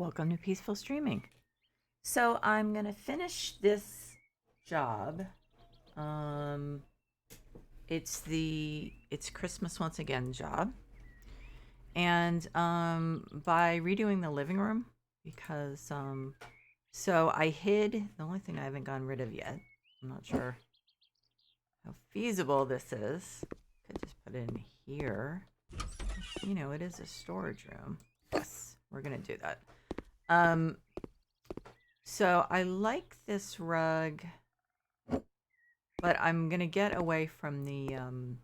Welcome to Peaceful Streaming. So I'm gonna finish this job. Um, it's Christmas once again job, and by redoing the living room because so I hid the only thing I haven't gotten rid of yet. I'm not sure how feasible this is. Could just put it in here. You know, it is a storage room. Yes, we're gonna do that. Um, so I like this rug, but I'm gonna get away from the I'm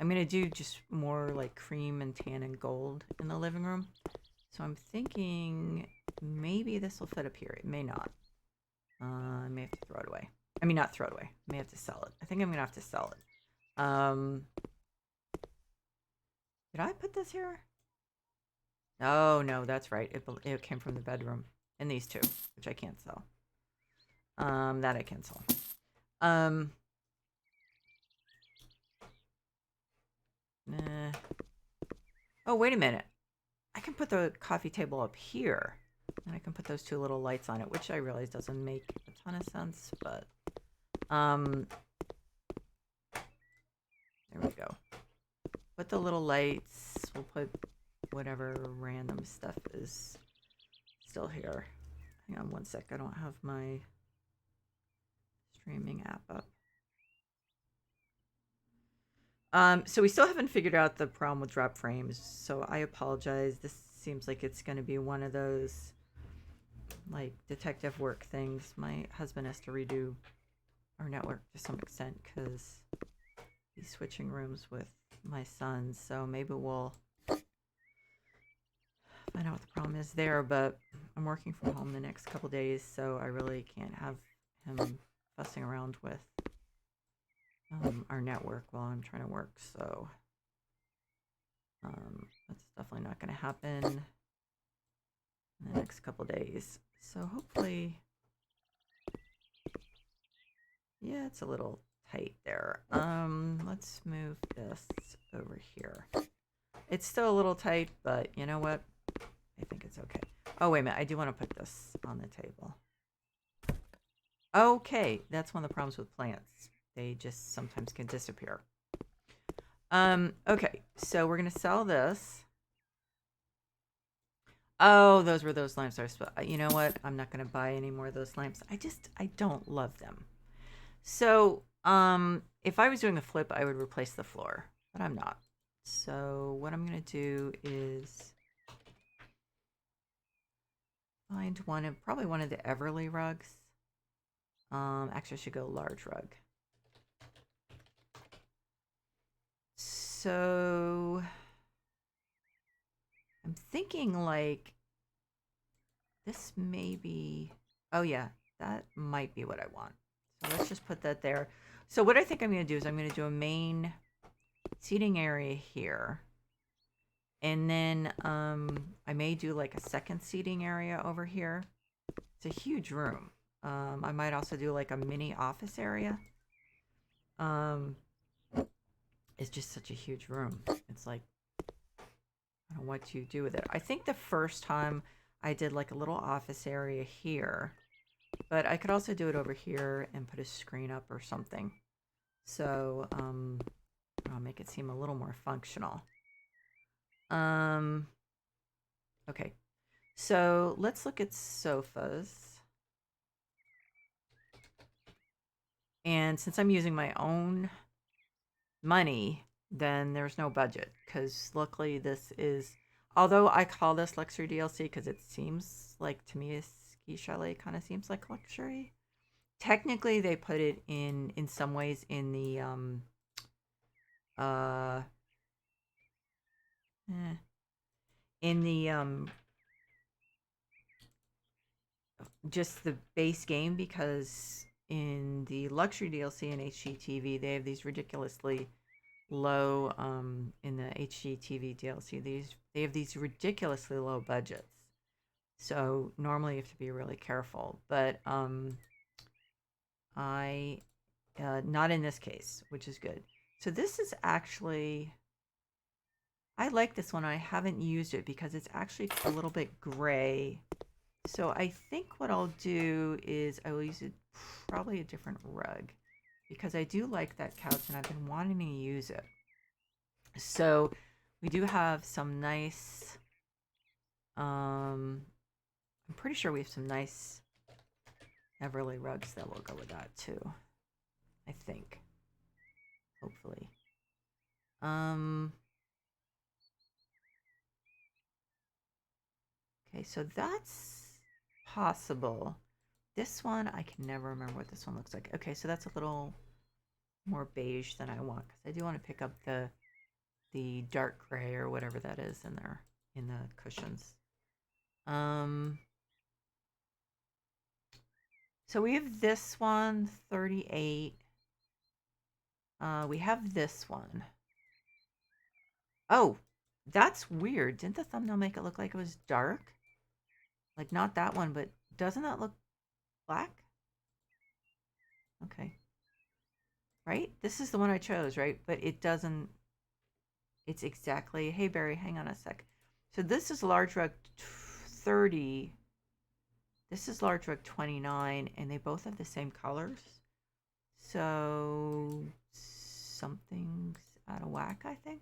gonna do just more like cream and tan and gold in the living room. So I'm thinking maybe this will fit up here. It may not. I may have to throw it away. I mean, not throw it away. I may have to sell it. I think I'm gonna have to sell it. Did I put this here? Oh no, that's right. It came from the bedroom. And these two, which I can't sell. That I can sell. Um, nah. Oh, wait a minute. I can put the coffee table up here. And I can put those two little lights on it, which I realize doesn't make a ton of sense, but um there we go. Put the little lights. We'll put whatever random stuff is still here. Hang on one sec. I don't have my streaming app up. So we still haven't figured out the problem with drop frames, so I apologize. This seems like it's going to be one of those like detective work things. My husband has to redo our network to some extent because he's switching rooms with my son. So maybe we'll find out what the problem is there. But I'm working from home the next couple days, so I really can't have him fussing around with our network while I'm trying to work. So that's definitely not going to happen in the next couple days. So hopefully, yeah, it's a little tight there. Let's move this over here. It's still a little tight, but you know what? I think it's okay. Oh, wait a minute. I do want to put this on the table. Okay, that's one of the problems with plants. They just sometimes can disappear. Okay, so we're going to sell this. Oh, those were those lamps. You know what? I'm not going to buy any more of those lamps. I don't love them. So, if I was doing a flip, I would replace the floor, but I'm not. So what I'm going to do is find probably one of the Everly rugs. Actually, I should go large rug. So I'm thinking like this may be. Oh yeah, that might be what I want. So let's just put that there. So what I think I'm going to do is I'm going to do a main seating area here. And then I may do like a second seating area over here. It's a huge room. I might also do like a mini office area. Um, it's just such a huge room. It's like, I don't know what you do with it. I think the first time I did like a little office area here, but I could also do it over here and put a screen up or something. So I'll make it seem a little more functional. Okay, so let's look at sofas. And since I'm using my own money, then there's no budget because luckily this is, although I call this luxury DLC because it seems like to me a ski chalet kind of seems like luxury. Technically, they put it in some ways in the uh eh, in the just the base game because in the luxury DLC and HGTV they have these ridiculously low in the HGTV DLC. They have these ridiculously low budgets. So normally you have to be really careful, but I not in this case, which is good. So this is actually I like this one. I haven't used it because it's actually a little bit gray. So I think what I'll do is I will use it probably a different rug because I do like that couch and I've been wanting to use it. So we do have some nice, I'm pretty sure we have some nice Everly rugs that will go with that too. I think, hopefully. Okay, so that's possible. This one, I can never remember what this one looks like. Okay, so that's a little more beige than I want because I do want to pick up the dark gray or whatever that is in there in the cushions. So we have this one, 38. We have this one. Oh, that's weird. Didn't the thumbnail make it look like it was dark? Like not that one, but doesn't that look black? Okay. Right? This is the one I chose, right? But it doesn't, it's exactly, hey Barry, hang on a sec. So this is large rug 30. This is large rug 29, and they both have the same colors. So something's out of whack, I think.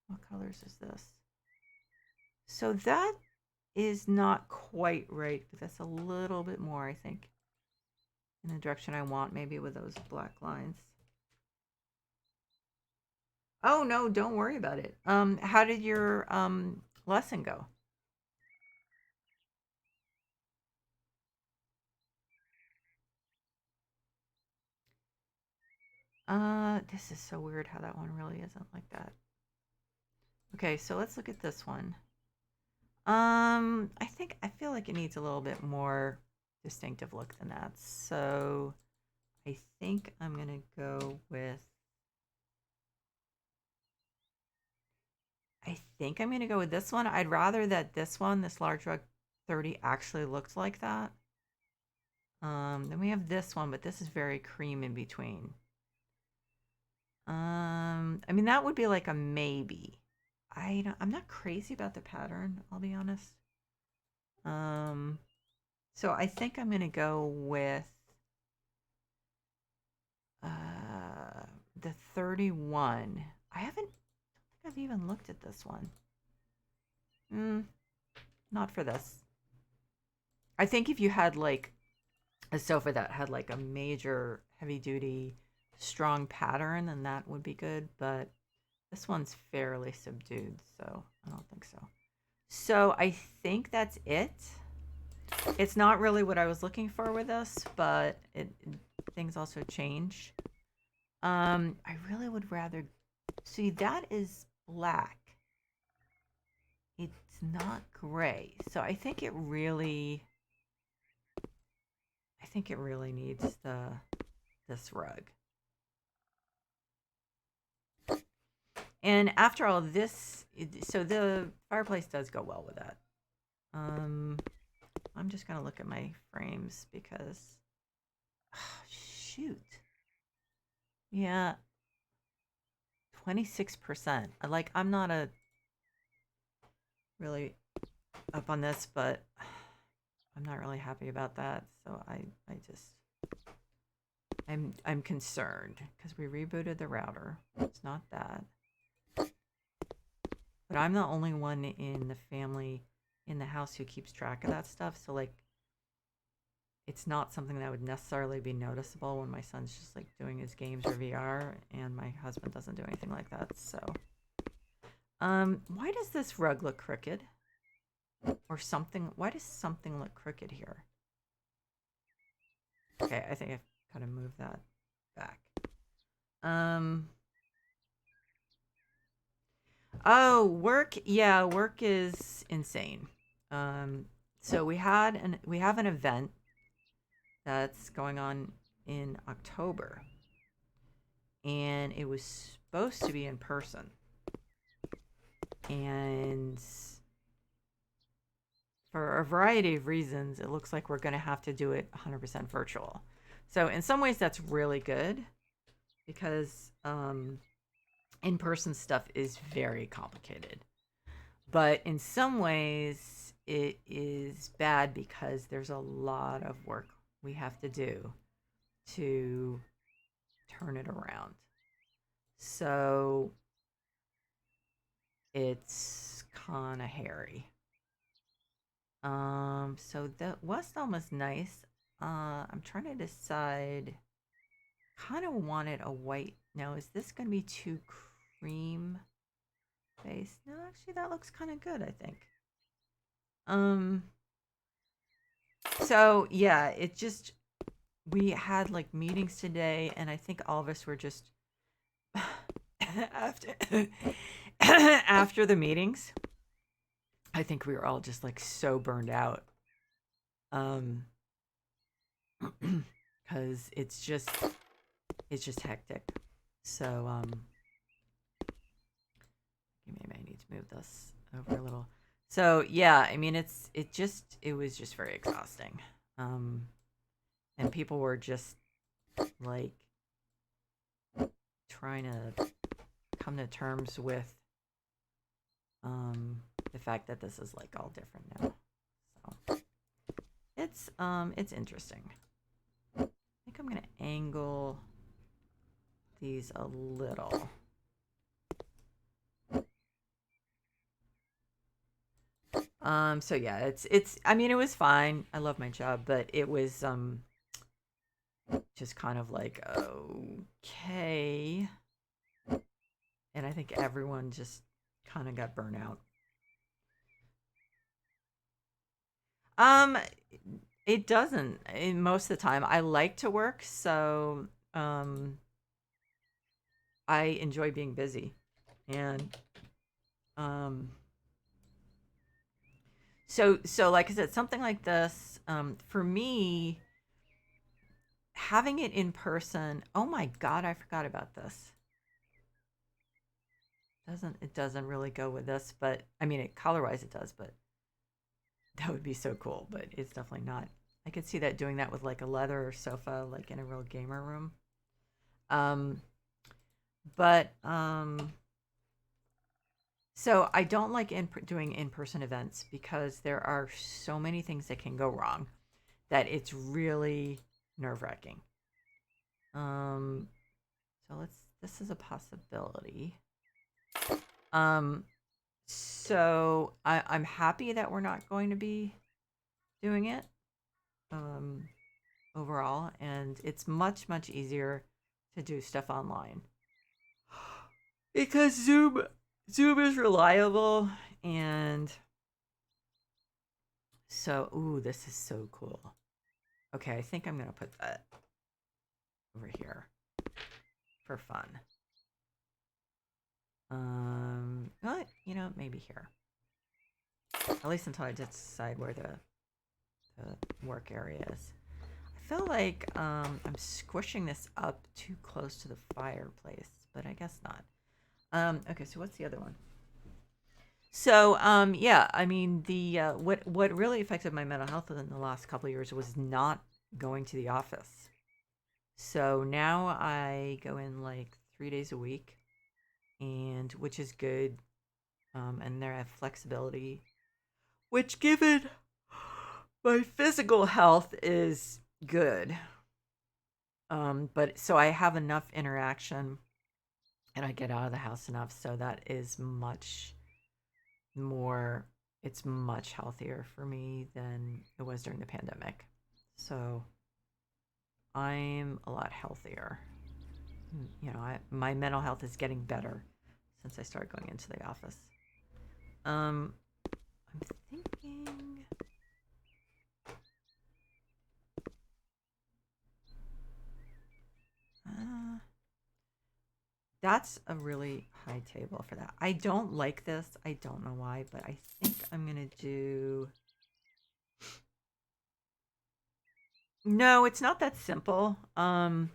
What colors is this? So that is not quite right, but that's a little bit more, I think, in the direction I want, maybe with those black lines. Oh no, don't worry about it. How did your lesson go? This is so weird how that one really isn't like that. Okay, so let's look at this one. I feel like it needs a little bit more distinctive look than that. So I think I'm gonna go with this one. I'd rather that this one, this large rug 30, actually looked like that. Then we have this one, but this is very cream in between. I mean, that would be like a maybe. I'm not crazy about the pattern, I'll be honest. So I think I'm gonna go with the 31. I don't think I've even looked at this one. Not for this. I think if you had like a sofa that had like a major heavy duty strong pattern, then that would be good, but this one's fairly subdued, so I don't think so. So I think that's it. It's not really what I was looking for with this, but things also change. I really would rather see that is black. It's not gray. So I think it really needs this rug. And after all this, so the fireplace does go well with that. I'm just gonna look at my frames because, shoot, yeah, 26%. Like I'm not a really up on this, but I'm not really happy about that. So I'm concerned because we rebooted the router. It's not that. But I'm the only one in the family, in the house, who keeps track of that stuff. So, like, it's not something that would necessarily be noticeable when my son's just, like, doing his games or VR, and my husband doesn't do anything like that, so. Why does this rug look crooked? Or something, why does something look crooked here? Okay, I think I've got to move that back. Oh, work. Yeah, work is insane. So we have an event that's going on in October, and it was supposed to be in person, and for a variety of reasons, it looks like we're going to have to do it 100% virtual. So in some ways, that's really good. because in-person stuff is very complicated. But in some ways, it is bad because there's a lot of work we have to do to turn it around. So it's kind of hairy. So the West Elm was nice. I'm trying to decide. Kind of wanted a white. Now, is this going to be too cream based? No, actually, that looks kind of good, I think. Um, so yeah, it just, we had like meetings today, and I think all of us were just after after the meetings. I think we were all just like so burned out. Um, because it's just hectic. So maybe I need to move this over a little. So yeah, I mean it was just very exhausting. Um, and people were just like trying to come to terms with the fact that this is like all different now. So it's interesting. I think I'm gonna angle these a little. So yeah, it's I mean it was fine. I love my job, but it was just kind of like okay. And I think everyone just kind of got burnt out. Um it doesn't in most of the time. I like to work, so I enjoy being busy. And um so like I said, something like this, for me, having it in person, oh my god, I forgot about this. It doesn't really go with this, but I mean it color wise it does, but that would be so cool, but it's definitely not. I could see that doing that with like a leather sofa, like in a real gamer room. Um, but so I don't like doing in-person events because there are so many things that can go wrong that it's really nerve-wracking. Um, so this is a possibility. Um, so I'm happy that we're not going to be doing it. Um, overall, and it's much easier to do stuff online because Zoom is reliable. And so ooh, this is so cool. Okay, I think I'm gonna put that over here for fun. But maybe here, at least until I decide where the work area is. I feel like I'm squishing this up too close to the fireplace, but I guess not. Okay, so what's the other one? So, yeah, I mean, the what really affected my mental health in the last couple of years was not going to the office. So now I go in like 3 days a week, and which is good. And there I have flexibility, which, given my physical health, is good. But so I have enough interaction, and I get out of the house enough, so that is much more, it's much healthier for me than it was during the pandemic. So I'm a lot healthier. My mental health is getting better since I started going into the office. I'm thinking. That's a really high table for that. I don't like this. I don't know why, but I think I'm gonna do. No, it's not that simple. I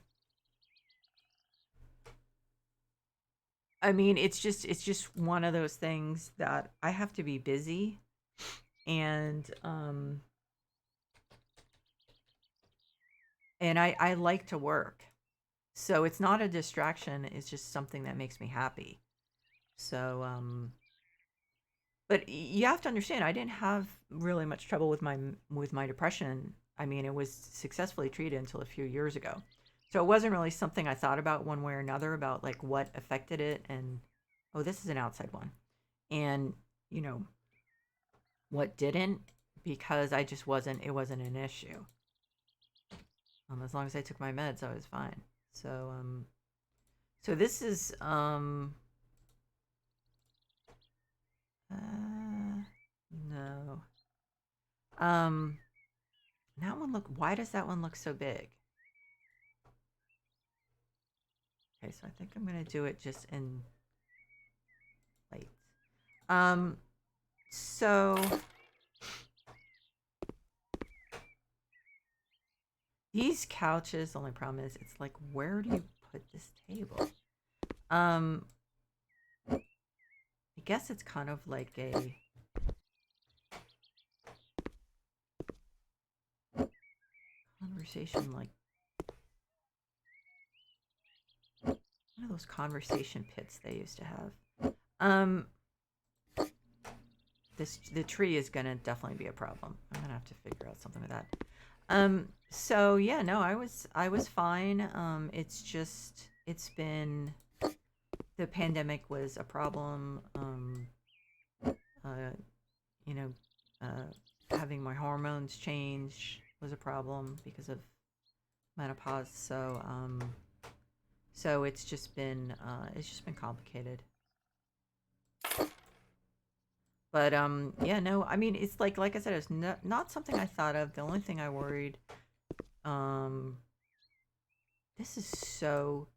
mean, it's just one of those things that I have to be busy, and I like to work. So it's not a distraction, it's just something that makes me happy. So but you have to understand, I didn't have really much trouble with my depression. I mean, it was successfully treated until a few years ago. So it wasn't really something I thought about one way or another about like what affected it and oh, this is an outside one. And, you know, what didn't because I just wasn't it wasn't an issue. As long as I took my meds, I was fine. So so this is no. Um that one look why does that one look so big? Okay, so I think I'm gonna do it just in light. Um so these couches, the only problem is it's like where do you put this table? Um I guess it's kind of like a conversation like one of those conversation pits they used to have. Um the tree is gonna definitely be a problem. I'm gonna have to figure out something with that. So yeah, no, I was fine. It's just it's been the pandemic was a problem. Uh, you know, having my hormones change was a problem because of menopause. So it's just been complicated. But yeah, no, I mean, it's like I said, it's not something I thought of. The only thing I worried, um, this is so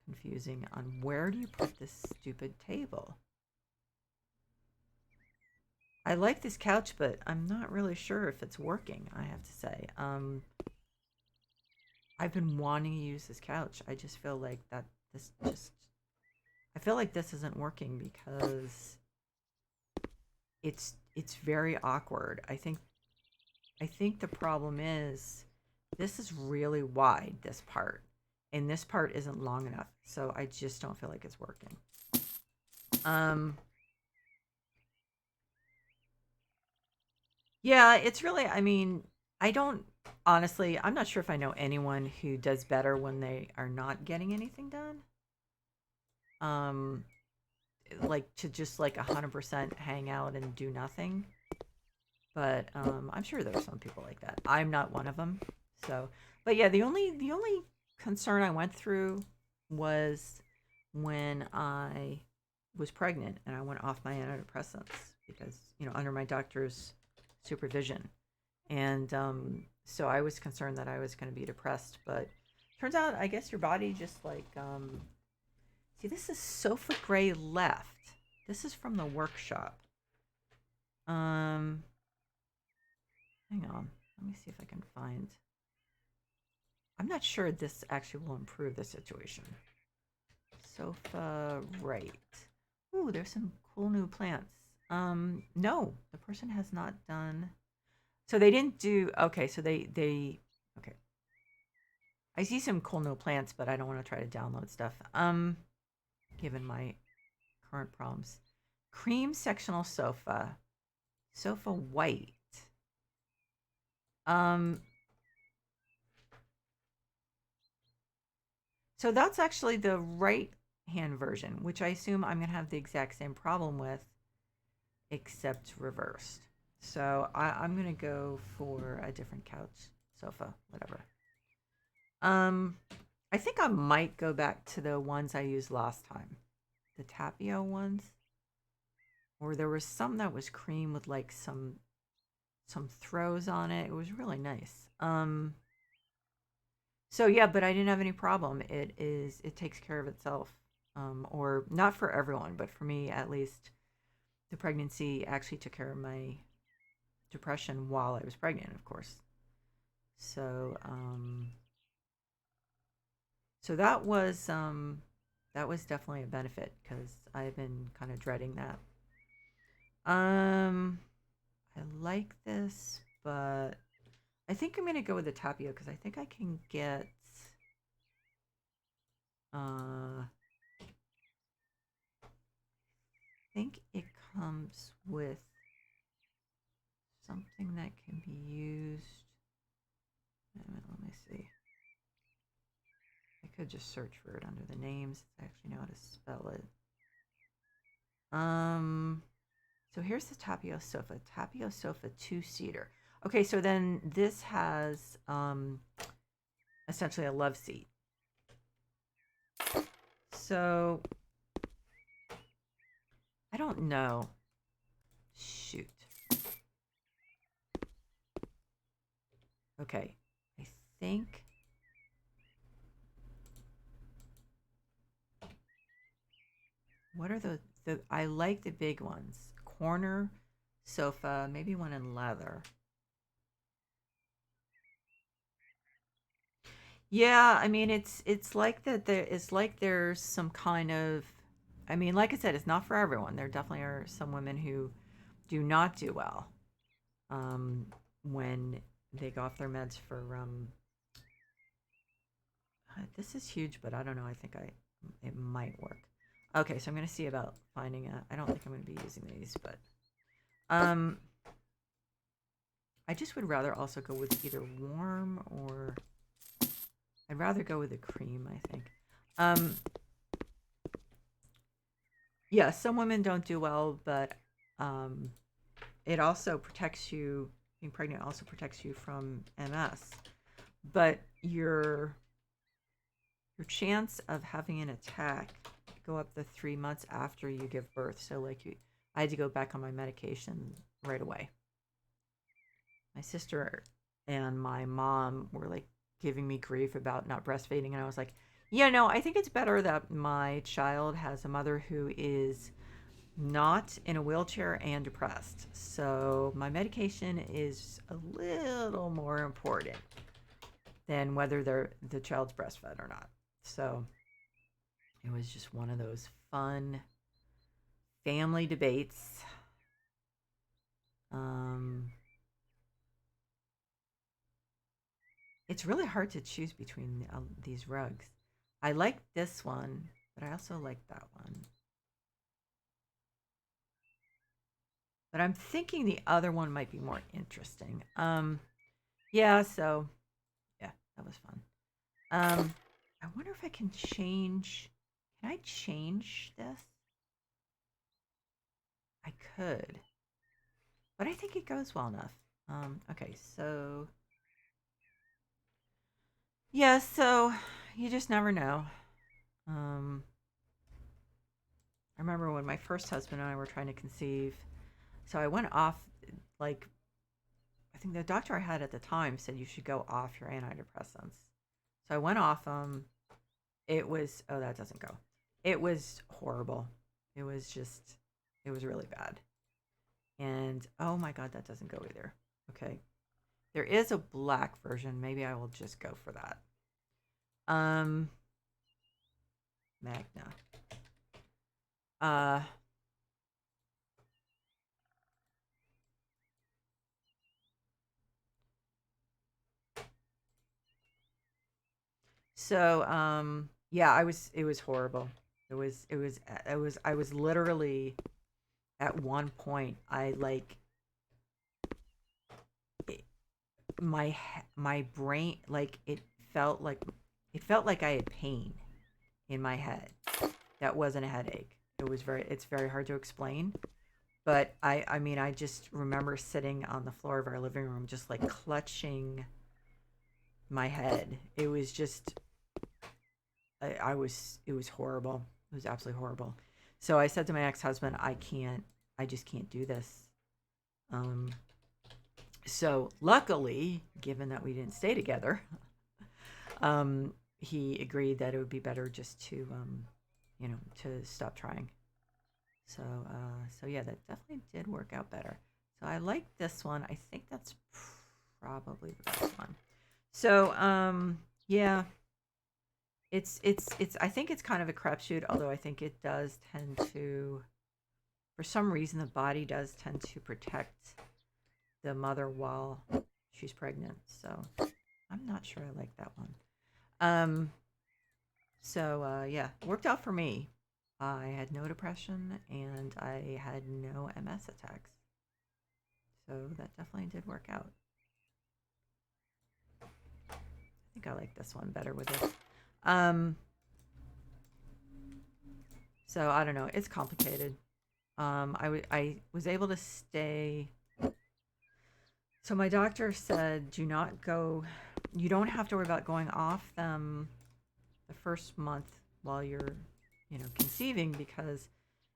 confusing on where do you put this stupid table? I like this couch, but I'm not really sure if it's working, I have to say. I've been wanting to use this couch. I just feel like that this just I feel like this isn't working because it's very awkward. I think the problem is this is really wide, this part, and this part isn't long enough. So I just don't feel like it's working. Um yeah, it's really I mean, I don't honestly, I'm not sure if I know anyone who does better when they are not getting anything done. Um like to just like 100% hang out and do nothing. But I'm sure there are some people like that. I'm not one of them. So, but yeah, the only concern I went through was when I was pregnant and I went off my antidepressants because under my doctor's supervision, and so I was concerned that I was going to be depressed. But turns out, I guess your body just like see, this is Sofa Gray left. This is from the workshop. Um, Hang on. Let me see if I can find. I'm not sure this actually will improve the situation. Sofa right. Ooh, there's some cool new plants. No, the person has not done. So they didn't do. Okay, so they. Okay, I see some cool new plants, but I don't want to try to download stuff. Given my current problems, cream sectional sofa, sofa white. Um, So that's actually the right hand version, which I assume I'm going to have the exact same problem with, except reversed. So I'm going to go for a different couch, sofa, whatever. Um, I think I might go back to the ones I used last time, the Tapio ones, or there was some that was cream with like some throws on it. It was really nice. So yeah, but I didn't have any problem. It takes care of itself. Or not for everyone, but for me at least, the pregnancy actually took care of my depression while I was pregnant, of course. So so that was definitely a benefit because I've been kind of dreading that. Um I like this, but I think I'm gonna go with the Tapio because I think I can get I think it comes with something that can be used. Wait a minute, let me see. I could just search for it under the names. I actually know how to spell it. So here's the Tapio sofa. Tapio sofa 2-seater. Okay, so then this has essentially a love seat. So I don't know. Shoot. Okay, I think what are the I like the big ones. Corner sofa, maybe one in leather. Yeah, I mean it's like that it's like there's some kind of I mean, like I said, it's not for everyone. There definitely are some women who do not do well um when they go off their meds for this is huge, but I don't know. I think it might work. Okay, so I'm going to see about finding a I don't think I'm going to be using these, but um I just would rather also go with either warm or I'd rather go with a cream, I think. Um, yeah, some women don't do well, but um, it also protects you. Being pregnant also protects you from MS. But your chance of having an attack go up the 3 months after you give birth. So I had to go back on my medication right away. My sister and my mom were like giving me grief about not breastfeeding, and I was like, yeah, no, I think it's better that my child has a mother who is not in a wheelchair and depressed. So my medication is a little more important than whether the child's breastfed or not. So it was just one of those fun family debates. Um, it's really hard to choose between these rugs. I like this one, but I also like that one. But I'm thinking the other one might be more interesting. Yeah, so yeah, that was fun. I wonder if I can change. Can I change this? I could, but I think it goes well enough. Okay, so yeah, so you just never know. Um, I remember when my first husband and I were trying to conceive. So I went off, like, I think the doctor I had at the time said you should go off your antidepressants. So I went off them. It was, oh, that doesn't go. It was horrible. It was just, it was really bad. And oh my God, that doesn't go either. Okay. There is a black version. Maybe I will just go for that. Um, Magna. Uh, yeah, it was horrible. I was literally at one point, I like, it, my brain, like, it felt like I had pain in my head. That wasn't a headache. It's very hard to explain. But I mean, I just remember sitting on the floor of our living room, just like clutching my head. It was just, it was horrible. It was absolutely horrible. So I said to my ex-husband, I just can't do this. Um, so luckily, given that we didn't stay together, he agreed that it would be better just to, to stop trying. So yeah, that definitely did work out better. So I like this one. I think that's probably the best one. So yeah, it's. I think it's kind of a crapshoot. Although I think it does tend to, for some reason, the body does tend to protect the mother while she's pregnant. So I'm not sure I like that one. Um, So yeah, worked out for me. I had no depression and I had no MS attacks. So that definitely did work out. I think I like this one better with it. Um, so I don't know. It's complicated. I was able to stay. So my doctor said, do not go. You don't have to worry about going off them the first month while you're, conceiving because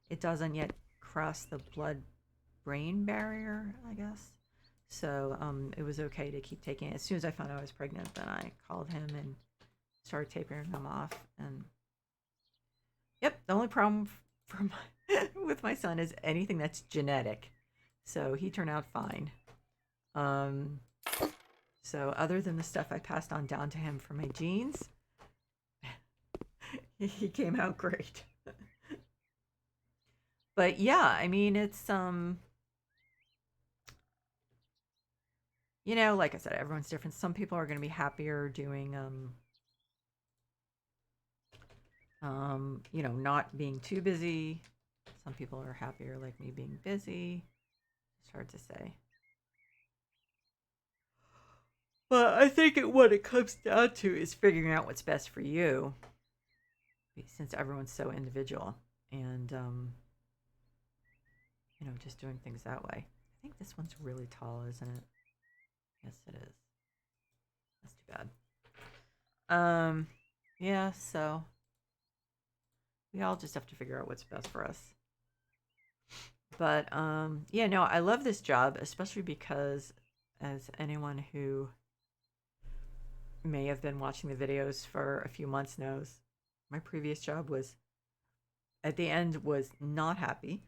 it doesn't yet cross the blood-brain barrier, I guess. So it was okay to keep taking it. As soon as I found out I was pregnant, then I called him and started tapering them off. And yep, the only problem for with my son is anything that's genetic. So he turned out fine. Um, so other than the stuff I passed on down to him from my genes, he came out great. But yeah, I mean it's like I said, everyone's different. Some people are going to be happier doing not being too busy. Some people are happier like me being busy. It's hard to say. But I think what it comes down to is figuring out what's best for you, since everyone's so individual, and just doing things that way. I think this one's really tall, isn't it? Yes, it is. That's too bad. Yeah. So we all just have to figure out what's best for us. But yeah, no, I love this job, especially because as anyone who may have been watching the videos for a few months knows, my previous job was at the end was not happy.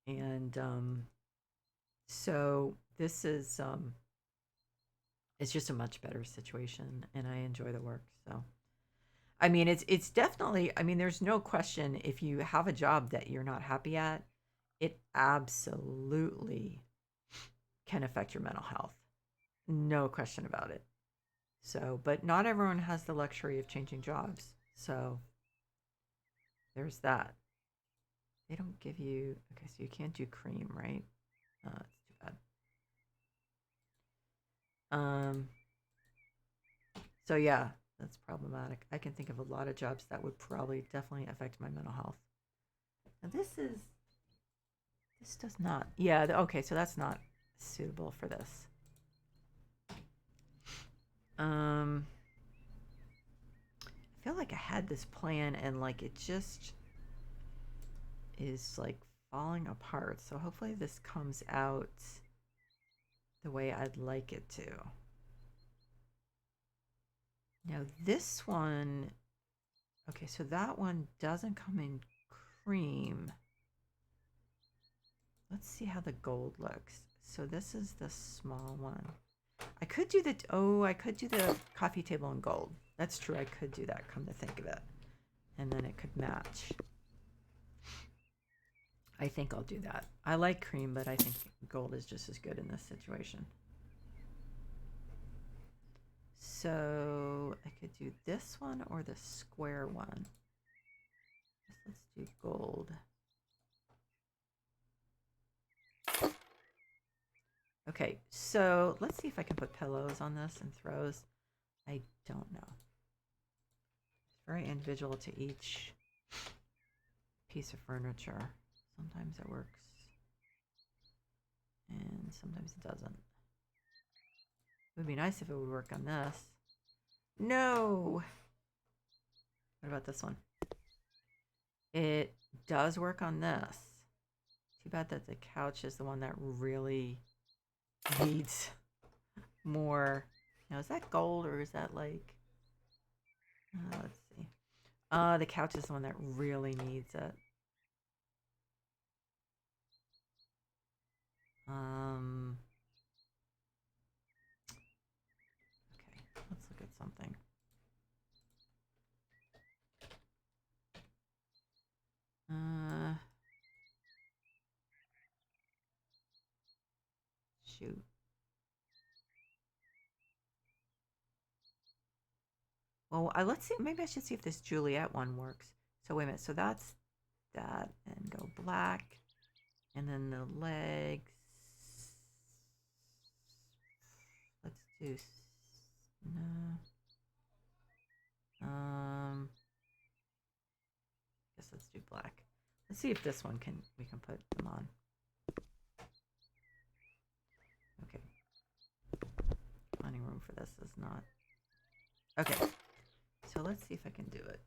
And so this is it's just a much better situation and I enjoy the work. So I mean it's definitely, I mean there's no question, if you have a job that you're not happy at, it absolutely can affect your mental health. No question about it. So, but not everyone has the luxury of changing jobs. So there's that. They don't give you, okay, so you can't do cream, right? It's too bad. So yeah, that's problematic. I can think of a lot of jobs that would probably definitely affect my mental health. Now this does not, yeah, okay, so that's not suitable for this. I feel like I had this plan and like it just is like falling apart. So hopefully this comes out the way I'd like it to. Now this one, okay, so that one doesn't come in cream. Let's see how the gold looks. So this is the small one. I could do the coffee table in gold. That's true, I could do that, come to think of it. And then it could match. I think I'll do that. I like cream, but I think gold is just as good in this situation. So I could do this one or the square one. Let's do gold. Okay, so let's see if I can put pillows on this and throws. I don't know. It's very individual to each piece of furniture. Sometimes it works, and sometimes it doesn't. It would be nice if it would work on this. No! What about this one? It does work on this. Too bad that the couch is the one that really needs more. Now, is that gold or is that like... let's see. The couch is the one that really needs it. Okay, let's look at something. Shoot. Well, let's see. Maybe I should see if this Juliet one works. So wait a minute. So that's that, and go black, and then the legs. Let's do no. Guess let's do black. Let's see if this one we can put them on. Okay. Finding room for this is not. Okay. So let's see if I can do it.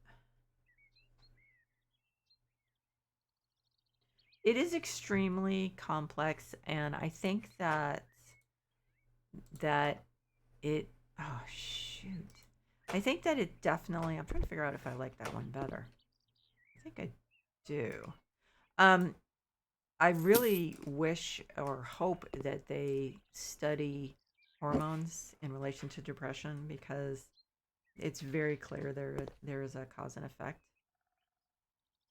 It is extremely complex, and I think that it. Oh shoot! I think that it definitely. I'm trying to figure out if I like that one better. I think I do. I really wish or hope that they study hormones in relation to depression, because it's very clear there is a cause and effect.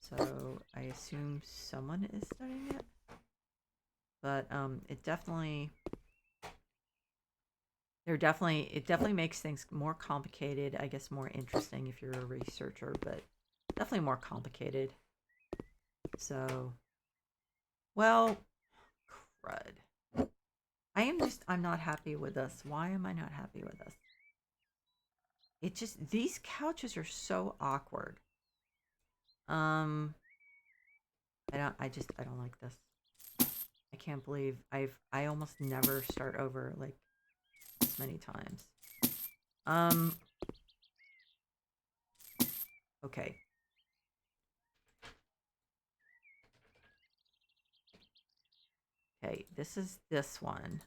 So I assume someone is studying it, but it definitely it definitely makes things more complicated. I guess more interesting if you're a researcher, but definitely more complicated. So, well, crud. I'm not happy with this. Why am I not happy with this? It just, these couches are so awkward. I don't like this. I can't believe I almost never start over like this many times. Okay. Okay, this is this one.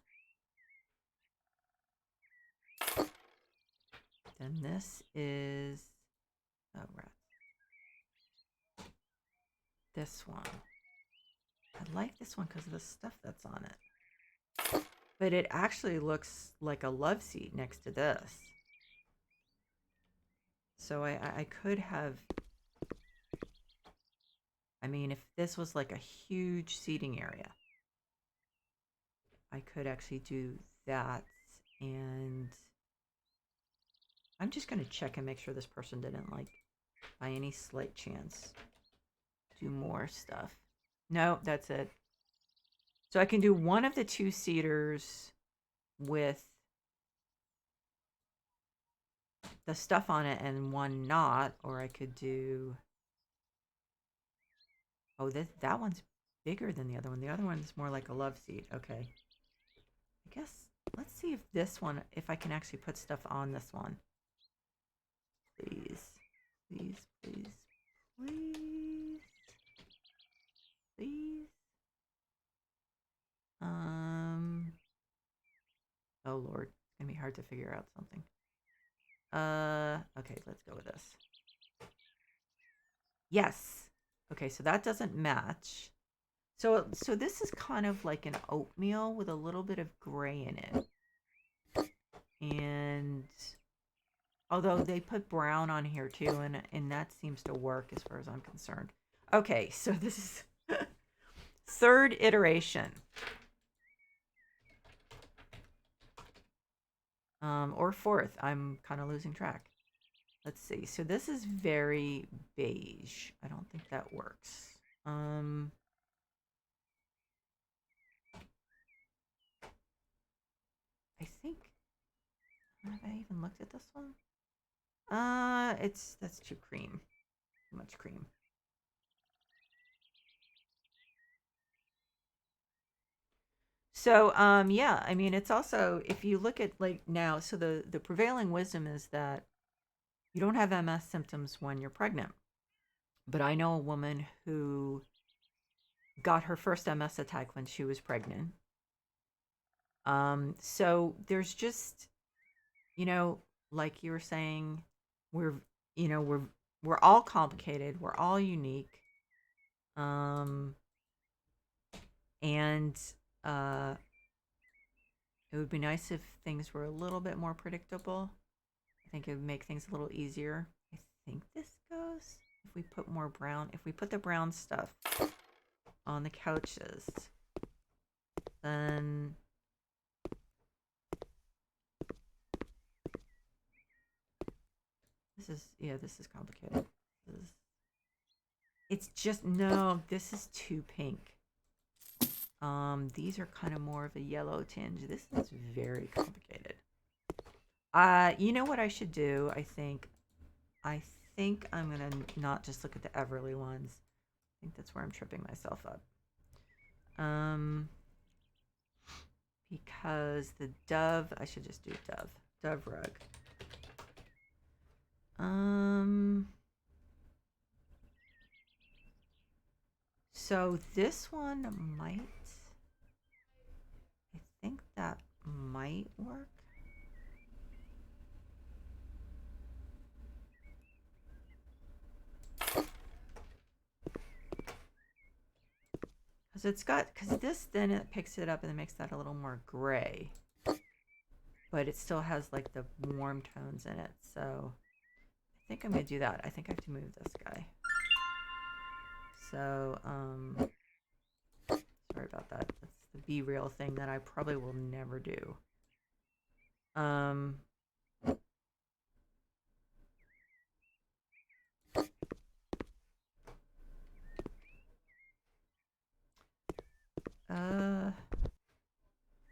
Then this is, oh, rats. This one. I like this one because of the stuff that's on it. But it actually looks like a love seat next to this. So I could have, I mean, if this was like a huge seating area, I could actually do that. And I'm just going to check and make sure this person didn't, like, by any slight chance, do more stuff. No, that's it. So I can do one of the two-seaters with the stuff on it and one not, or I could do, oh, that one's bigger than the other one. The other one's more like a love seat. Okay. I guess let's see if this one, if I can actually put stuff on this one. Please. Please, please, please. Please. Oh Lord, it's gonna be hard to figure out something. Okay, let's go with this. Yes. Okay, so that doesn't match. So this is kind of like an oatmeal with a little bit of gray in it. And although they put brown on here too, and that seems to work as far as I'm concerned. Okay, so this is third iteration. Or fourth. I'm kind of losing track. Let's see. So this is very beige. I don't think that works. I think, have I even looked at this one? That's too cream. Too much cream. So, yeah, I mean, it's also, if you look at like now, so the prevailing wisdom is that you don't have MS symptoms when you're pregnant. But I know a woman who got her first MS attack when she was pregnant. So there's just, you know, like you were saying, we're, you know, we're all complicated, we're all unique. And it would be nice if things were a little bit more predictable. I think it would make things a little easier. I think this goes, if we put more brown, if we put the brown stuff on the couches, then this is complicated. It's just, no, this is too pink. These are kind of more of a yellow tinge. This is very complicated. You know what I should do? I think I'm gonna not just look at the Everly ones. I think that's where I'm tripping myself up. Because the Dove, I should just do Dove rug. So this one might, I think that might work. Because this, then it picks it up and it makes that a little more gray. But it still has like the warm tones in it. So I think I'm going to do that. I think I have to move this guy. So, sorry about that. That's the Be Real thing that I probably will never do.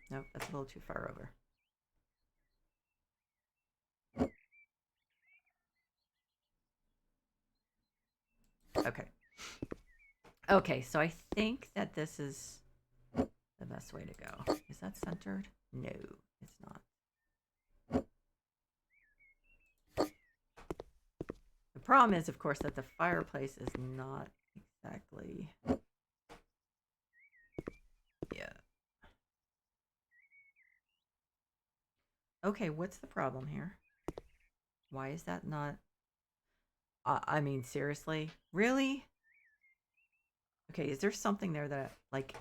Nope, that's a little too far over. Okay. Okay, so I think that this is the best way to go. Is that centered? No, it's not. The problem is, of course, that the fireplace is not exactly... Yeah. Okay, what's the problem here? Why is that not... I mean, seriously? Really? Okay, is there something there that, like...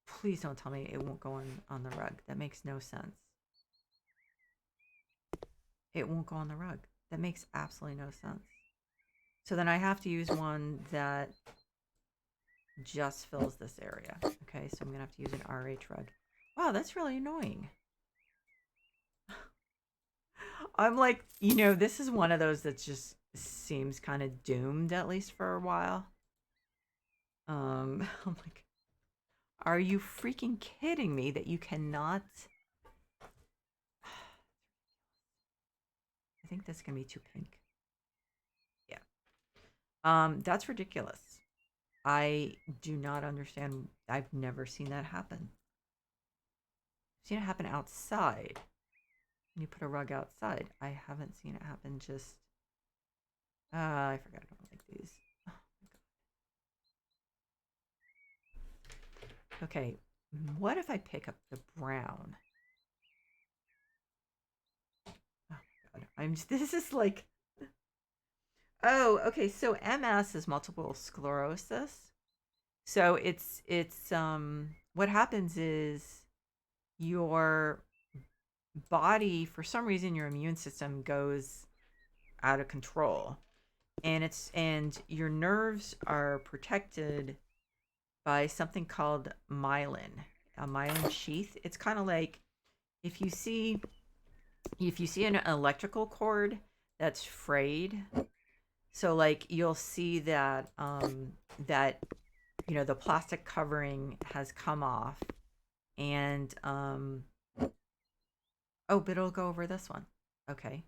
Please don't tell me it won't go on the rug. That makes no sense. It won't go on the rug. That makes absolutely no sense. So then I have to use one that just fills this area. Okay, so I'm going to have to use an RH rug. Wow, that's really annoying. I'm like, this is one of those that just seems kind of doomed, at least for a while. I'm like, are you freaking kidding me that you cannot... I think that's going to be too pink. Yeah. That's ridiculous. I do not understand. I've never seen that happen. I've seen it happen outside. When you put a rug outside. I haven't seen it happen just... I forgot I don't like these. Oh my god. Okay, what if I pick up the brown? Oh my god. This is like... Oh, okay, so MS is multiple sclerosis. So it's what happens is your body, for some reason, your immune system goes out of control, and your nerves are protected by something called myelin, a myelin sheath. It's kind of like if you see an electrical cord that's frayed. So like you'll see that the plastic covering has come off, and oh, but it'll go over this one. Okay.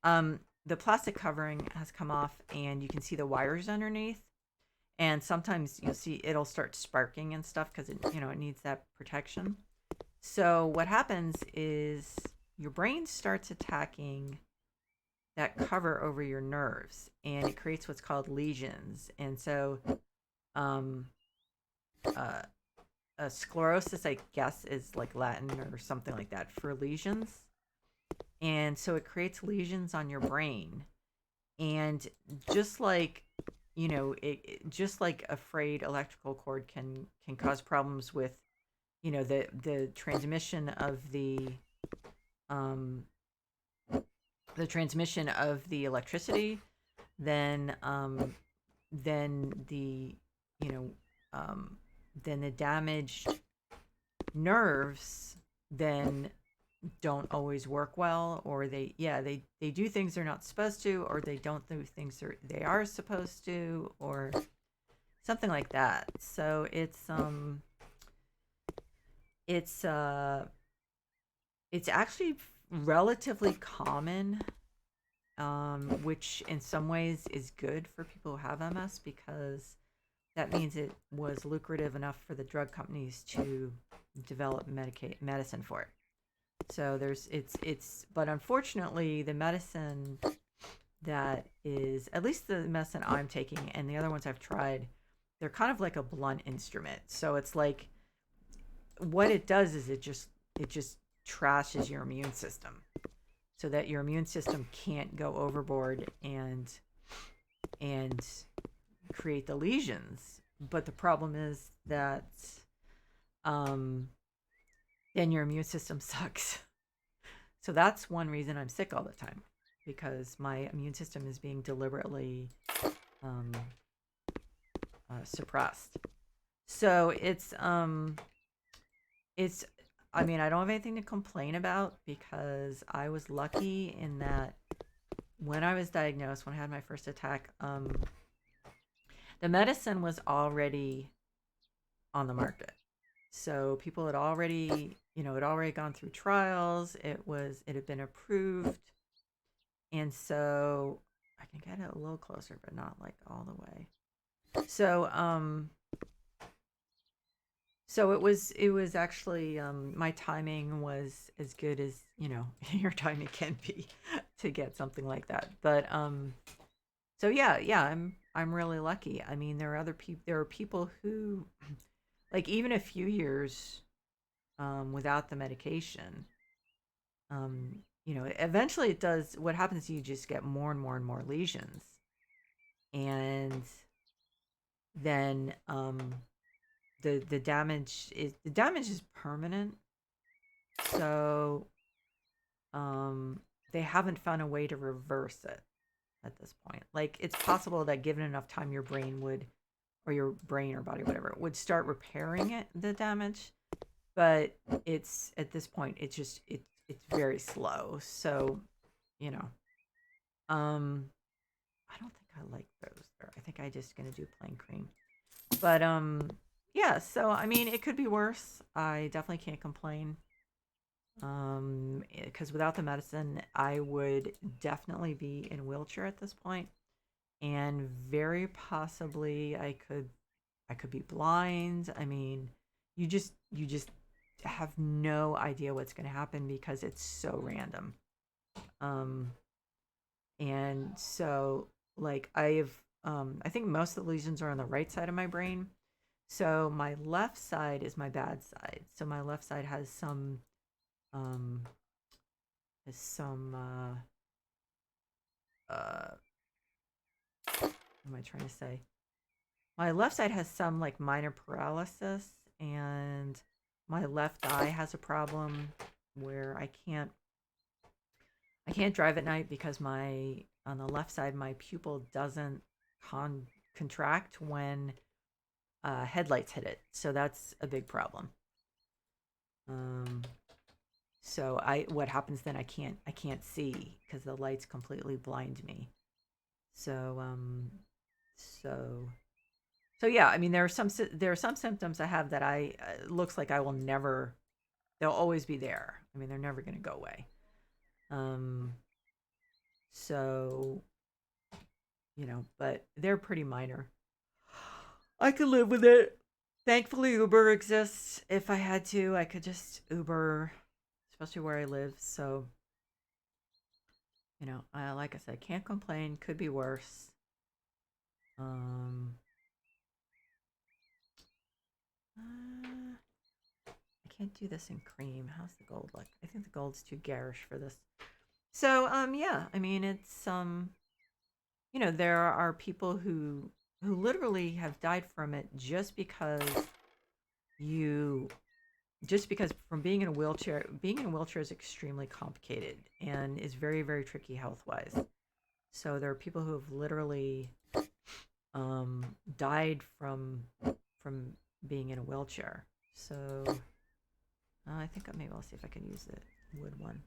The plastic covering has come off, and you can see the wires underneath. And sometimes you'll see it'll start sparking and stuff because it needs that protection. So what happens is your brain starts attacking that cover over your nerves, and it creates what's called lesions. And so, a sclerosis, I guess, is like Latin or something like that for lesions. And so it creates lesions on your brain. And just like, just like a frayed electrical cord can cause problems with, the transmission of the electricity, then the then the damaged nerves then don't always work well, or they do things they're not supposed to, or they don't do things they are supposed to, or something like that. So it's it's actually relatively common, which in some ways is good for people who have MS, because that means it was lucrative enough for the drug companies to develop medicine for it. So but unfortunately the medicine that is, at least the medicine I'm taking and the other ones I've tried, they're kind of like a blunt instrument. So it's like, what it does is it just trashes your immune system so that your immune system can't go overboard and create the lesions. But the problem is that um, then your immune system sucks. So that's one reason I'm sick all the time, because my immune system is being deliberately um, suppressed. So it's I mean, I don't have anything to complain about, because I was lucky in that when I was diagnosed, when I had my first attack, the medicine was already on the market. So people had already, had already gone through trials. It had been approved. And so I can get it a little closer, but not like all the way. So it was actually, my timing was as good as, your timing can be to get something like that. But so yeah, I'm really lucky. I mean, there are people who, like, even a few years without the medication, eventually it does. What happens is you just get more and more and more lesions, and then the damage is permanent. So um, they haven't found a way to reverse it at this point. Like, it's possible that given enough time, your brain or body, whatever, would start repairing the damage. But it's at this point, it's very slow. So, you know, um, I don't think I like those. I think I just gonna do plain cream. But yeah. So I mean, it could be worse. I definitely can't complain. Because without the medicine, I would definitely be in a wheelchair at this point, and very possibly I could be blind. I mean, you just have no idea what's going to happen because it's so random. Um, and so, like, I think most of the lesions are on the right side of my brain. So my left side is my bad side. So my left side um has some what am I trying to say? My left side has some, like, minor paralysis, and my left eye has a problem where I can't drive at night because my on the left side my pupil doesn't contract when headlights hit it. So that's a big problem. Um, so what happens then? I can't see because the lights completely blind me. So so so yeah. I mean, there are some symptoms I have that I looks like I will never. They'll always be there. I mean, they're never going to go away. Um, so but they're pretty minor. I could live with it. Thankfully, Uber exists. If I had to, I could just Uber, especially where I live. So, like I said, can't complain. Could be worse. Um, I can't do this in cream. How's the gold look? I think the gold's too garish for this. So, yeah. I mean, it's there are people who literally have died from it you just because from being in a wheelchair is extremely complicated and is very, very tricky health wise. So there are people who have literally died from being in a wheelchair. So I think maybe I'll see if I can use it wood one.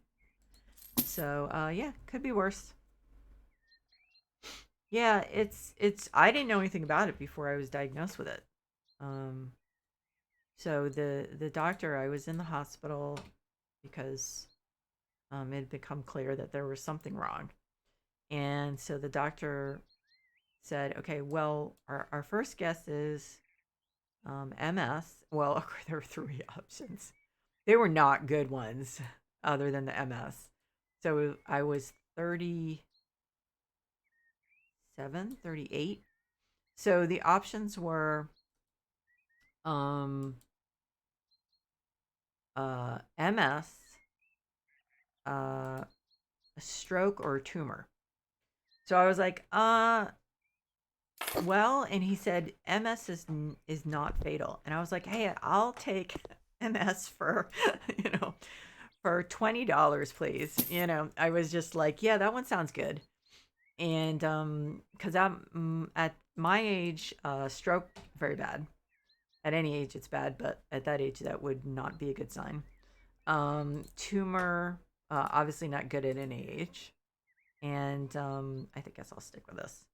So yeah, could be worse. Yeah, it's I didn't know anything about it before I was diagnosed with it. Um, so the doctor, I was in the hospital because it had become clear that there was something wrong. And so the doctor said, okay, well, our first guess is MS. Well, there were three options. They were not good ones other than the MS. So I was 37, 38. So the options were um, MS, a stroke, or a tumor. So I was like, well, and he said MS is not fatal, and I was like, hey, I'll take MS for for $20, please. I was just like, yeah, that one sounds good, and because I'm at my age, stroke very bad. At any age, it's bad, but at that age, that would not be a good sign. Tumor, obviously not good at any age, and I think guess I'll stick with this.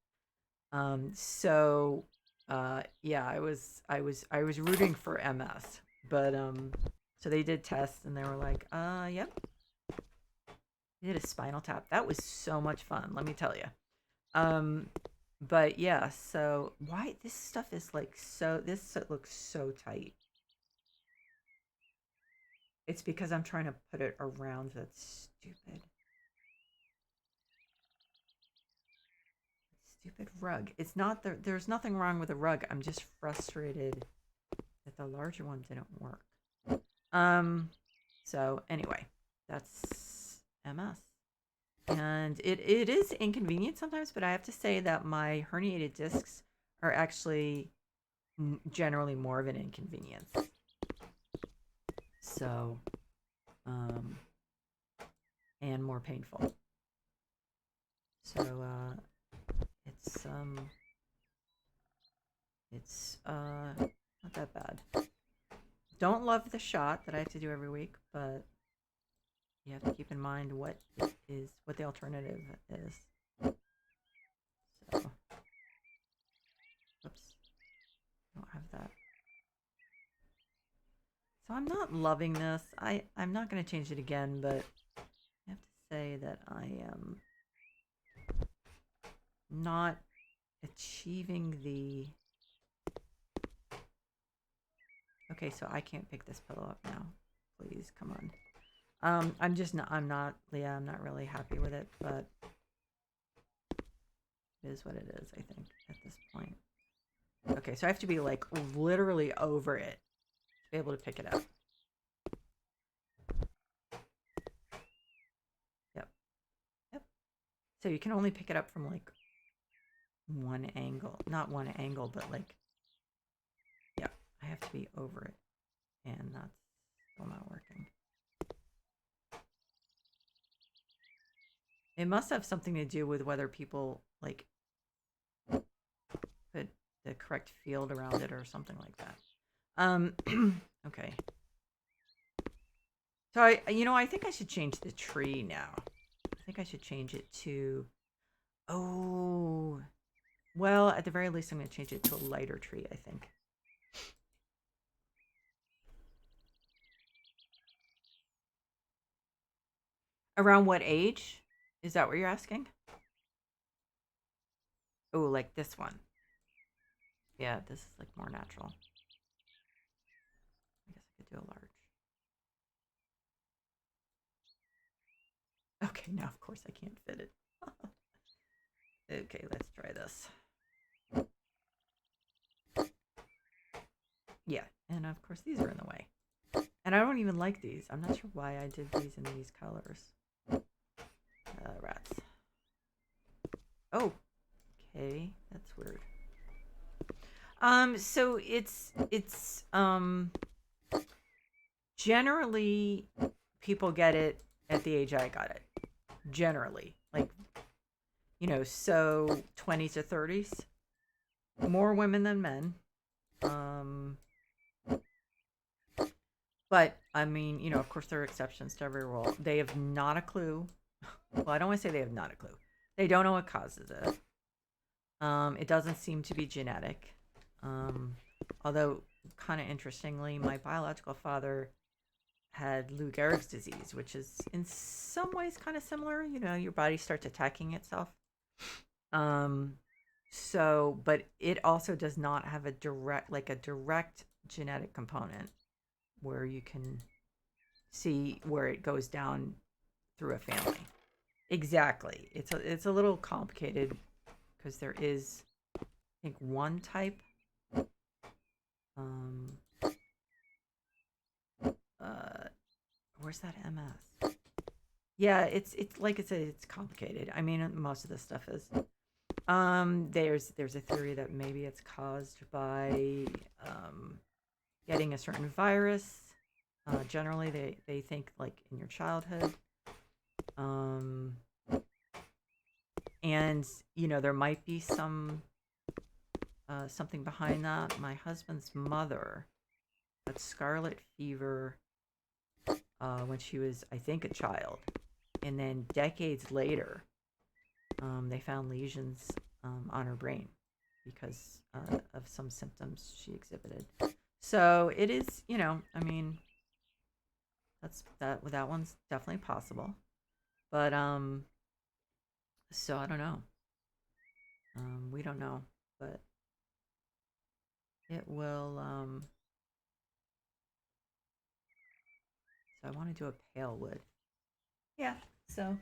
So yeah, I was rooting for MS, but so they did tests and they were like, yep, they did a spinal tap. That was so much fun, let me tell you. Um, but yeah, so why this stuff is like so this looks so tight. It's because I'm trying to put it around that stupid rug. It's not there's nothing wrong with the rug. I'm just frustrated that the larger one didn't work. Um, so anyway, that's MS. And it is inconvenient sometimes, but I have to say that my herniated discs are actually generally more of an inconvenience. So, um, and more painful. So, it's not that bad. Don't love the shot that I have to do every week, but you have to keep in mind what the alternative is. So, oops, I don't have that. So I'm not loving this. I'm not going to change it again, but I have to say that I am not achieving the. Okay, so I can't pick this pillow up now. Please, come on. I'm just not. I'm not. Yeah, I'm not really happy with it, but it is what it is. I think at this point. Okay, so I have to be like literally over it to be able to pick it up. Yep. Yep. So you can only pick it up from like one angle. Not one angle, but like, yeah, I have to be over it. And that's still not working. It must have something to do with whether people like put the correct field around it or something like that. Okay. So I think I should change the tree now. I think I should change it to, oh, well, at the very least, I'm going to change it to a lighter tree, I think. Around what age? Is that what you're asking? Oh, like this one. Yeah, this is like more natural. I guess I could do a large. Okay, now of course I can't fit it. Okay, let's try this. Yeah, and of course these are in the way. And I don't even like these. I'm not sure why I did these in these colors. Rats. Oh, okay, that's weird. So it's generally people get it at the age I got it. Generally, like so 20s to 30s, more women than men. Um, But I mean, of course, there are exceptions to every rule. They have not a clue. Well, I don't want to say they have not a clue. They don't know what causes it. It doesn't seem to be genetic. Um, Although, kind of interestingly, my biological father had Lou Gehrig's disease, which is in some ways kind of similar. Your body starts attacking itself. Um, but it also does not have a direct genetic component where you can see where it goes down through a family. Exactly. It's a little complicated because there is, I think, one type. Um, uh, where's that MS? Yeah, it's like I said, it's complicated. I mean, most of this stuff is. There's a theory that maybe it's caused by getting a certain virus. Generally, they think like in your childhood. Um, and there might be something behind that. My husband's mother had scarlet fever when she was, I think, a child, and then decades later, they found lesions on her brain because of some symptoms she exhibited. So it is, I mean, that one's definitely possible. But so I don't know. We don't know, but it will. So I want to do a pale wood. Yeah. So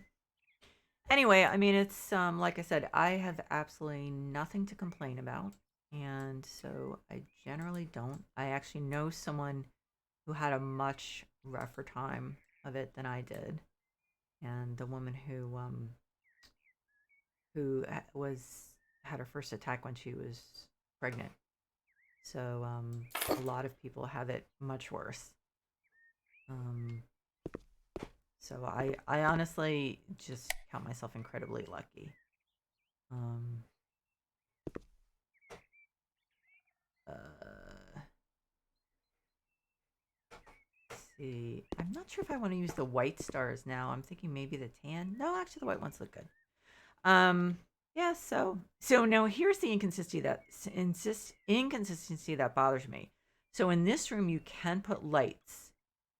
anyway, I mean, it's like I said, I have absolutely nothing to complain about, and so I generally don't. I actually know someone who had a much rougher time of it than I did, and the woman who had her first attack when she was pregnant. So a lot of people have it much worse. Um, so I honestly just count myself incredibly lucky. Um, let's see. I'm not sure if I want to use the white stars now. I'm thinking maybe the tan. No, actually, the white ones look good. Um, yeah. So now here's the inconsistency that bothers me. So in this room, you can put lights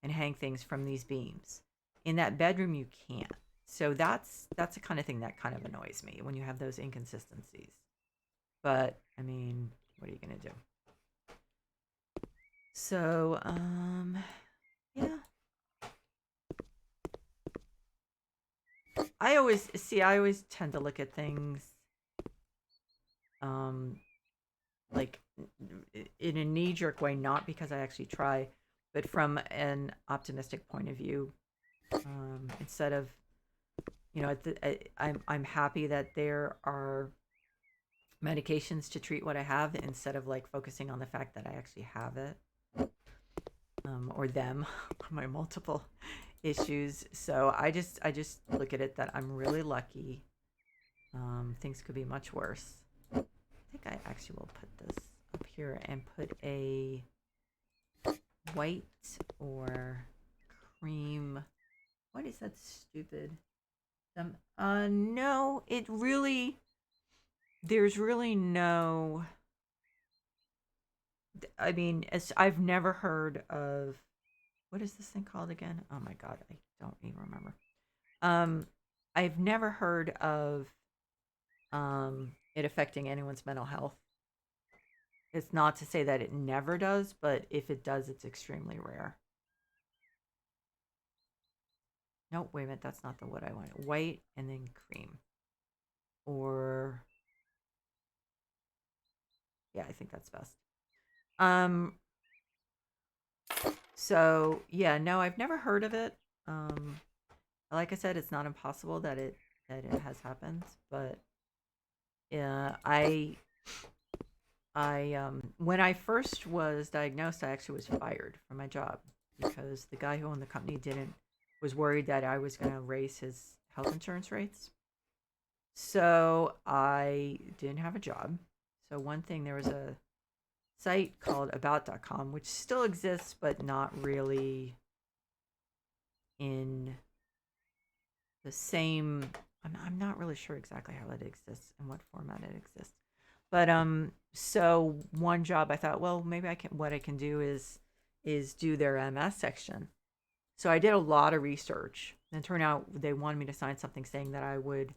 and hang things from these beams. In that bedroom, you can't. So that's the kind of thing that kind of annoys me when you have those inconsistencies. But I mean, what are you gonna do? So yeah. I always tend to look at things um like in a knee jerk way, not because I actually try, but from an optimistic point of view. Instead of I'm happy that there are medications to treat what I have instead of like focusing on the fact that I actually have it, or them, my multiple issues. So I just look at it that I'm really lucky. Things could be much worse. I think I actually will put this up here and put a white or cream. What is that stupid? No, there's really no. I mean, I've never heard of what is this thing called again? Oh my god, I don't even remember. Um, I've never heard of it affecting anyone's mental health. It's not to say that it never does, but if it does, it's extremely rare. No, wait a minute, that's not the what I want. White and then cream. Or yeah, I think that's best. Um so yeah, no, I've never heard of it. Um like I said, it's not impossible that it has happened, but yeah, I when I first was diagnosed, I actually was fired from my job because the guy who owned the company didn't was worried that I was going to raise his health insurance rates. So I didn't have a job. So one thing, there was a site called about.com, which still exists, but not really in the same. I'm not really sure exactly how it exists and what format it exists. But so one job I thought, well, maybe I can. What I can do is do their MS section. So I did a lot of research, and it turned out they wanted me to sign something saying that I would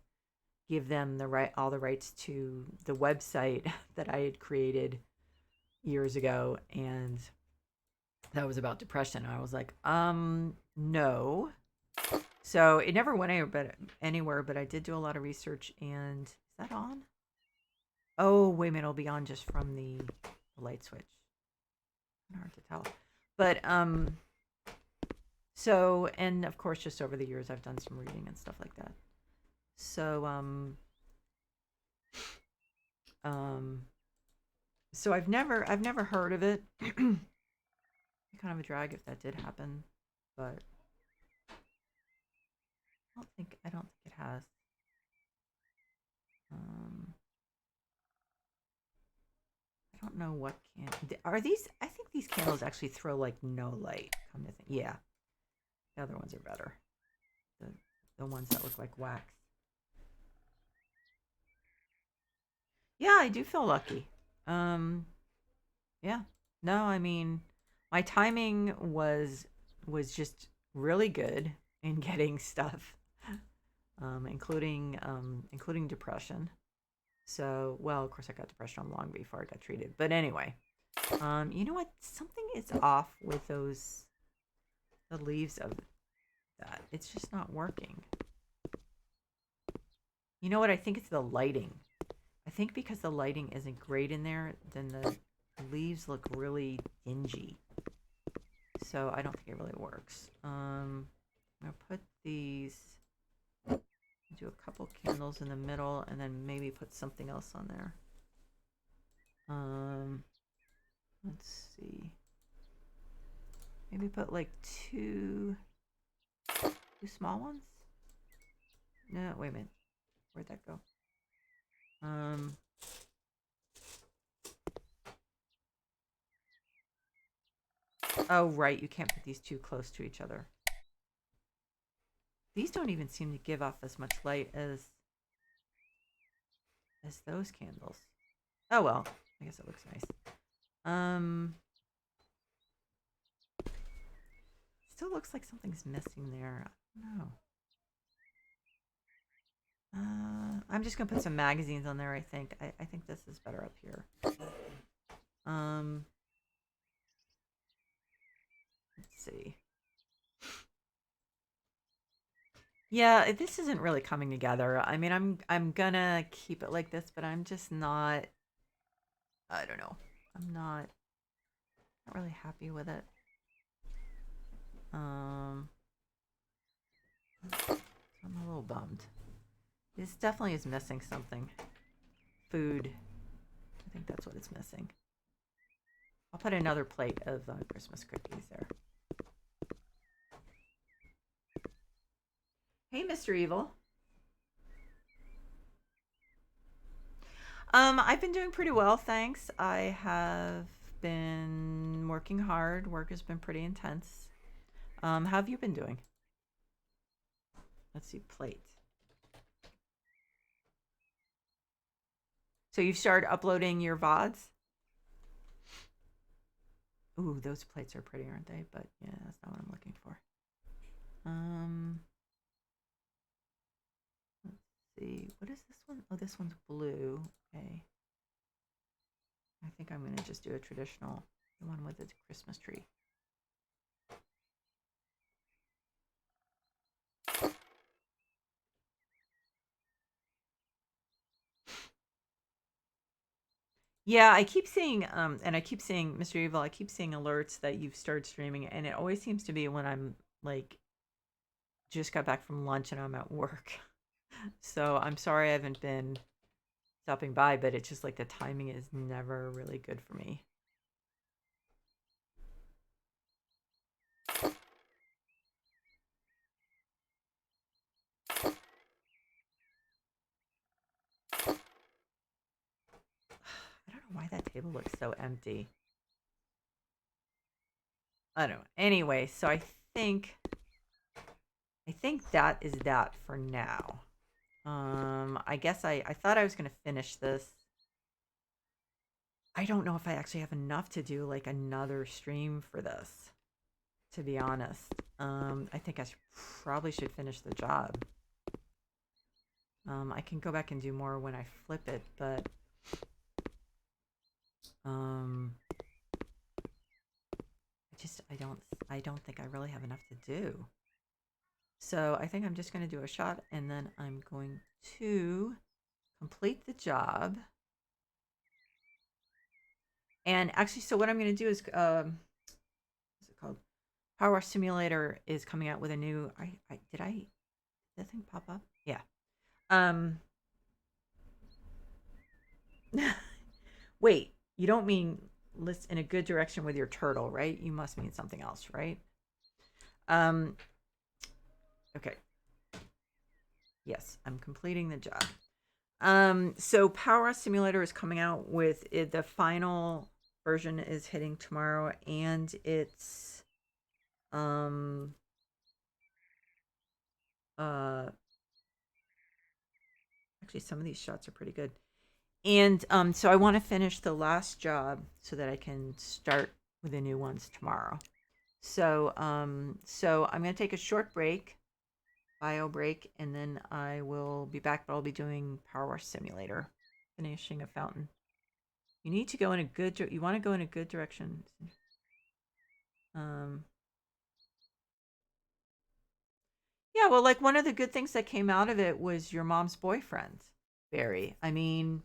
give them all the rights to the website that I had created years ago, and that was about depression. I was like, no. So it never went anywhere, but I did do a lot of research. And is that on? Oh, wait a minute, it'll be on just from the light switch. Hard to tell. But so, and of course, just over the years, I've done some reading and stuff like that. So so I've never heard of it. Kind of a drag if that did happen, but I don't think it has. I don't know what are these. I think these candles actually throw like no light. Come to think, yeah, the other ones are better. The ones that look like wax. Yeah, I do feel lucky. Yeah. No, I mean, my timing was just really good in getting stuff, including depression. So, well, of course, I got depression long before I got treated. But anyway, you know what? Something is off with the leaves of that. It's just not working. You know what? I think it's the lighting. I think because the lighting isn't great in there, then the leaves look really dingy. So I don't think it really works. I'm gonna put these. Do a couple candles in the middle, and then maybe put something else on there. Let's see. Maybe put like two small ones. No, wait a minute. Where'd that go? Oh, right. You can't put these too close to each other. These don't even seem to give off as much light as those candles. Oh, well. I guess it looks nice. Still looks like something's missing there. I don't know. I'm just gonna put some magazines on there. I think. I think this is better up here. Let's see. Yeah, this isn't really coming together. I mean, I'm gonna keep it like this, but I'm just not. I don't know. I'm not really happy with it. I'm a little bummed. This definitely is missing something. Food. I think that's what it's missing. I'll put another plate of Christmas cookies there. Hey, Mr. Evil. I've been doing pretty well, thanks. I have been working hard. Work has been pretty intense. How have you been doing? Let's see, plate. So you've started uploading your VODs? Ooh, those plates are pretty, aren't they? But yeah, that's not what I'm looking for. Let's see. What is this one? Oh, this one's blue. Okay. I think I'm going to just do a traditional one with a Christmas tree. Yeah, I keep seeing, and I keep seeing, Mr. Evil, I keep seeing alerts that you've started streaming, and it always seems to be when I'm, like, just got back from lunch and I'm at work. So I'm sorry I haven't been stopping by, but it's just, like, the timing is never really good for me. I don't know why that table looks so empty. I don't know. Anyway, so I think that is that for now. I guess I thought I was gonna finish this. I don't know if I actually have enough to do like another stream for this, to be honest. I think I probably should finish the job. I can go back and do more when I flip it, but I don't think I really have enough to do. So I think I'm just going to do a shot, and then I'm going to complete the job. And actually, so what I'm going to do is, what's it called? Power Wash Simulator is coming out with a new. Did that thing pop up? Yeah. Wait, you don't mean list in a good direction with your turtle, right? You must mean something else, right? Okay. Yes, I'm completing the job. So Power Wash Simulator is coming out with it. The final version is hitting tomorrow, and it's actually some of these shots are pretty good. And so I want to finish the last job so that I can start with the new ones tomorrow. So so I'm going to take a short break, bio break, and then I will be back, but I'll be doing Power Wash Simulator, finishing a fountain. You need to go in a good you want to go in a good direction. Yeah, well, like one of the good things that came out of it was your mom's boyfriend, Barry. I mean,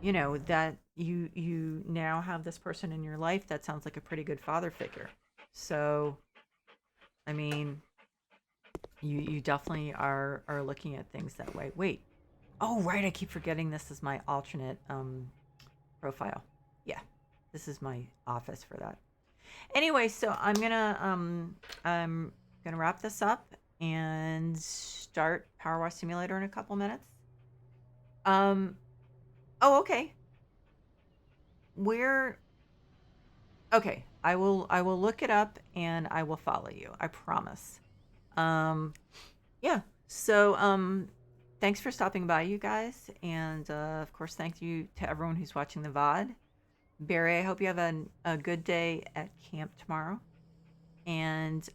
you know, that you now have this person in your life that sounds like a pretty good father figure. So, I mean, you definitely are looking at things that way. Wait. Oh, right, I keep forgetting this is my alternate profile. Yeah. This is my office for that. Anyway, so I'm gonna wrap this up and start Power Wash Simulator in a couple minutes. Oh, okay. Where Okay, I will look it up and I will follow you. I promise. Um yeah. So thanks for stopping by, you guys, and of course thank you to everyone who's watching the VOD. Barry, I hope you have a good day at camp tomorrow. And